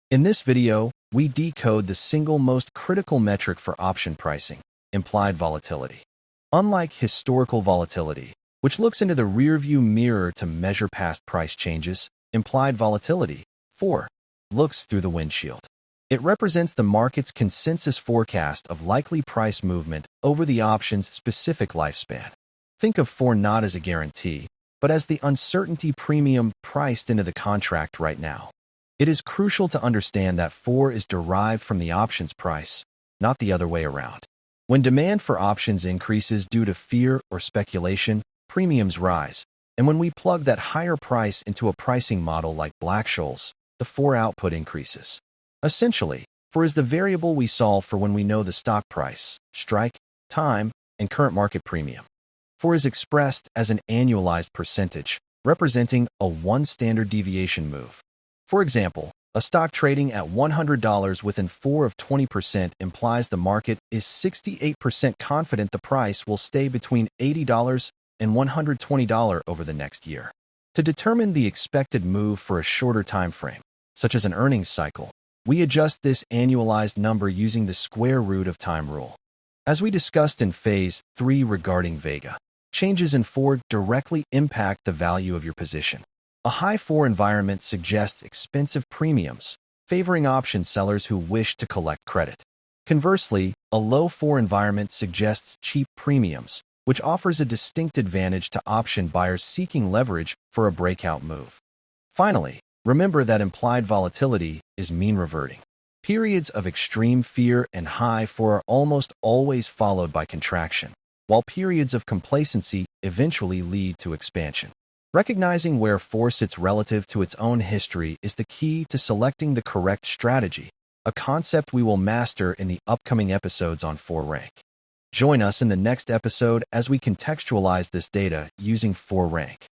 In this video, we decode the single most critical metric for option pricing, implied volatility. Unlike historical volatility, which looks into the rearview mirror to measure past price changes, implied volatility, 4, looks through the windshield. It represents the market's consensus forecast of likely price movement over the option's specific lifespan. Think of 4 not as a guarantee, but as the uncertainty premium priced into the contract right now. It is crucial to understand that 4 is derived from the option's price, not the other way around. When demand for options increases due to fear or speculation, premiums rise, and when we plug that higher price into a pricing model like Black-Scholes, the 4 output increases. Essentially, 4 is the variable we solve for when we know the stock price, strike, time, and current market premium. 4 is expressed as an annualized percentage, representing a 1 standard deviation move. For example, a stock trading at $100 within 4 of 20% implies the market is 68% confident the price will stay between $80 and $120 over the next year. To determine the expected move for a shorter time frame, such as an earnings cycle, we adjust this annualized number using the square root of time rule. As we discussed in Phase 3 regarding Vega, changes in 4 directly impact the value of your position. A high 4 environment suggests expensive premiums, favoring option sellers who wish to collect credit. Conversely, a low 4 environment suggests cheap premiums, which offers a distinct advantage to option buyers seeking leverage for a breakout move. Finally, remember that implied volatility is mean reverting. Periods of extreme fear and high 4 are almost always followed by contraction, while periods of complacency eventually lead to expansion. Recognizing where 4 sits relative to its own history is the key to selecting the correct strategy, a concept we will master in the upcoming episodes on 4 rank. Join us in the next episode as we contextualize this data using 4 rank.